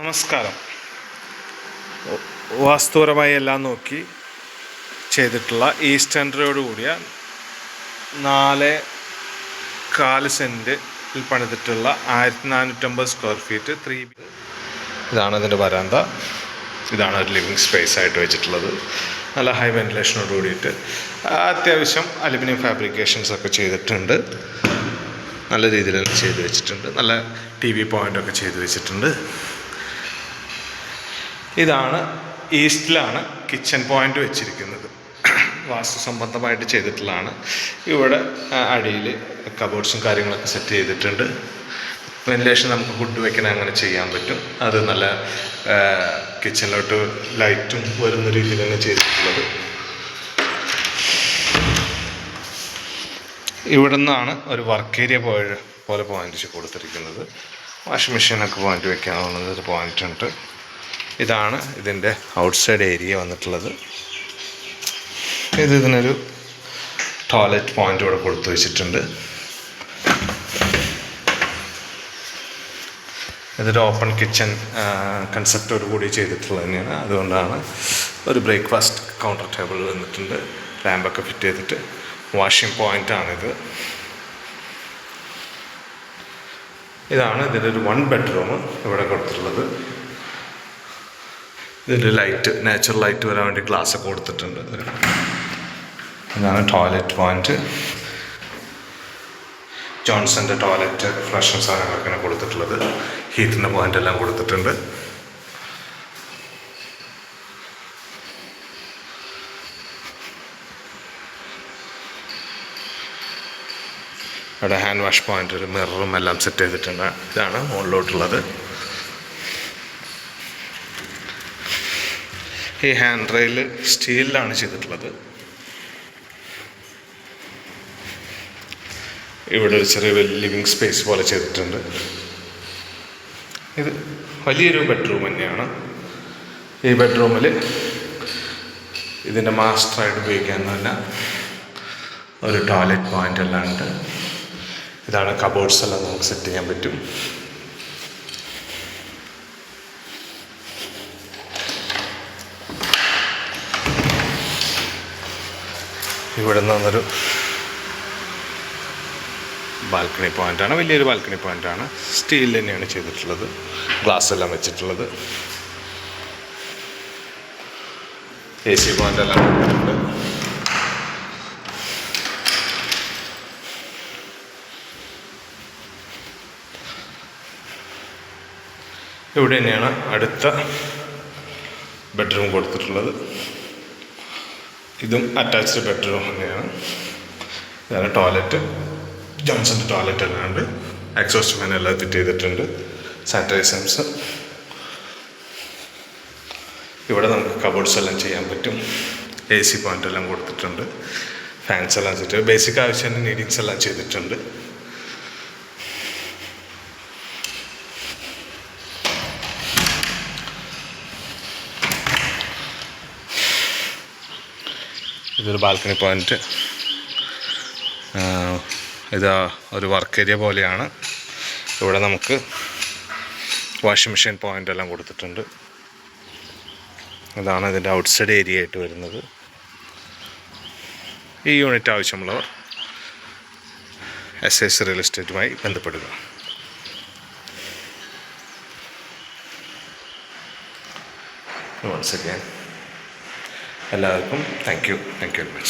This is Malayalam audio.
നമസ്കാരം. വാസ്തുപരമായി എല്ലാം നോക്കി ചെയ്തിട്ടുള്ള ഈസ്റ്റ് എൻട്രിയോട് കൂടിയ 4.4 സെൻറ്റിൽ പണിതിട്ടുള്ള 1450 സ്ക്വയർ ഫീറ്റ് 3B. ഇതാണ് ഇതിൻ്റെ വരാന്ത. ഇതാണ് ഒരു ലിവിങ് സ്പേസ് ആയിട്ട് വെച്ചിട്ടുള്ളത്. നല്ല ഹൈ വെന്റിലേഷനോട് കൂടിയിട്ട് അത്യാവശ്യം അലുമിനിയം ഫാബ്രിക്കേഷൻസ് ഒക്കെ ചെയ്തിട്ടുണ്ട്. നല്ല രീതിയിൽ ചെയ്ത് വെച്ചിട്ടുണ്ട്. നല്ല TV പോയിൻ്റൊക്കെ ചെയ്ത് വെച്ചിട്ടുണ്ട്. ഇതാണ് ഈസ്റ്റിലാണ് കിച്ചൺ പോയിൻ്റ് വെച്ചിരിക്കുന്നത്. വാസ്തു സംബന്ധമായിട്ട് ചെയ്തിട്ടുള്ളതാണ്. ഇവിടെ അടിയിൽ കബോർഡ്സും കാര്യങ്ങളൊക്കെ സെറ്റ് ചെയ്തിട്ടുണ്ട്. വെന്റിലേഷൻ നമുക്ക് ഫുഡ് വെക്കണം അങ്ങനെ ചെയ്യാൻ പറ്റും. അത് നല്ല കിച്ചണിലോട്ട് ലൈറ്റും വരുന്ന രീതിയിലാണ് ചെയ്തിട്ടുള്ളത്. ഇവിടെ നിന്നാണ് ഒരു വർക്ക് ഏരിയ പോലെ പോയിന്റ് കൊടുത്തിരിക്കുന്നത്. വാഷിംഗ് മെഷീനൊക്കെ പോയിന്റ് വെക്കാവുന്നത് ഒരു പോയിന്റ് ഉണ്ട്. ഇതാണ് ഇതിൻ്റെ ഔട്ട്സൈഡ് ഏരിയ വന്നിട്ടുള്ളത്. ഇതിനൊരു ടോയ്ലറ്റ് പോയിന്റ് ഇവിടെ കൊടുത്തു വെച്ചിട്ടുണ്ട്. ഇതൊരു ഓപ്പൺ കിച്ചൺ കൺസെപ്റ്റോട് കൂടി ചെയ്തിട്ടുള്ളത് തന്നെയാണ്. അതുകൊണ്ടാണ് ഒരു ബ്രേക്ക്ഫാസ്റ്റ് കൗണ്ടർ ടേബിൾ വന്നിട്ടുണ്ട്. ലാമ്പൊക്കെ ഫിറ്റ് ചെയ്തിട്ട് വാഷിംഗ് പോയിൻ്റാണിത്. ഇതാണ് ഇതിൻ്റെ ഒരു 1 ബെഡ്റൂം ഇവിടെ കൊടുത്തിട്ടുള്ളത്. ഇതിൻ്റെ ലൈറ്റ് നാച്ചുറൽ ലൈറ്റ് വരാൻ വേണ്ടി ഗ്ലാസ് ഒക്കെ കൊടുത്തിട്ടുണ്ട്. ഇതാണ് ടോയ്ലറ്റ് പോയിന്റ്. ജോൺസൻ്റെ ടോയ്ലറ്റ് ഫ്ലഷും സാധനങ്ങളൊക്കെയാണ് കൊടുത്തിട്ടുള്ളത്. ഹീറ്റിൻ്റെ പോയിന്റ് എല്ലാം കൊടുത്തിട്ടുണ്ട്. ഇവിടെ ഹാൻഡ് വാഷ് പോയിന്റ് ഒരു മിററും എല്ലാം സെറ്റ് ചെയ്തിട്ടുണ്ട്. ഇതാണ് മുകളിലോട്ടുള്ളത്. ഈ ഹാൻഡ് റെയിൽ സ്റ്റീലിലാണ് ചെയ്തിട്ടുള്ളത്. ഇവിടെ ഒരു ചെറിയ ലിവിങ് സ്പേസ് പോലെ ചെയ്തിട്ടുണ്ട്. ഇത് വലിയൊരു ബെഡ്റൂം തന്നെയാണ്. ഈ ബെഡ്റൂമിൽ ഇതിൻ്റെ മാസ്റ്ററായിട്ട് ഉപയോഗിക്കാൻ തന്നെ ഒരു ടോയ്ലറ്റ് പോയിൻ്റ് എല്ലാം ഉണ്ട്. ഇതാണ് കബോർഡ്സ് എല്ലാം നമുക്ക് സെറ്റ് ചെയ്യാൻ പറ്റും. ഇവിടെ നിന്നൊരു ബാൽക്കണി പോയിൻ്റാണ്. വലിയൊരു ബാൽക്കണി പോയിൻ്റാണ്. സ്റ്റീൽ തന്നെയാണ് ചെയ്തിട്ടുള്ളത്. ഗ്ലാസ് എല്ലാം വെച്ചിട്ടുള്ളത്. AC പോയിൻ്റ് എല്ലാം ഉണ്ട്. ഇവിടെ തന്നെയാണ് അടുത്ത ബെഡ്റൂം കൊടുത്തിട്ടുള്ളത്. ഇതും അറ്റാച്ച്ഡ് ബെഡ്റൂം തന്നെയാണ്. ഇതാണ് ടോയ്ലറ്റ്. ജോൺസൻ്റെ ടോയ്ലറ്റ് എല്ലാം ഉണ്ട്. എക്സോസ്റ്റ് ഫാൻ എല്ലാം ഫിറ്റ് ചെയ്തിട്ടുണ്ട്. സാനിറ്റൈസേഴ്സ്. ഇവിടെ നമുക്ക് കബോർഡ്സ് എല്ലാം ചെയ്യാൻ പറ്റും. AC പോയിൻ്റ് എല്ലാം കൊടുത്തിട്ടുണ്ട്. ഫാൻസ് എല്ലാം സെറ്റ്. ബേസിക് ആവശ്യത്തിന് നീഡിങ്സ് എല്ലാം ചെയ്തിട്ടുണ്ട്. ഇതൊരു ബാൽക്കണി പോയിൻ്റ്. ഇത് ഒരു വർക്ക് ഏരിയ പോലെയാണ്. ഇവിടെ നമുക്ക് വാഷിംഗ് മെഷീൻ പോയിൻ്റ് എല്ലാം കൊടുത്തിട്ടുണ്ട്. ഇതാണ് ഇതിൻ്റെ ഔട്ട്സൈഡ് ഏരിയ ആയിട്ട് വരുന്നത്. ഈ യൂണിറ്റ് ആവശ്യമുള്ളവർ SS റിയൽ എസ്റ്റേറ്റുമായി ബന്ധപ്പെടുക. വൺസ് അഗൈൻ എല്ലാവർക്കും താങ്ക് യു വെരി മച്ച്.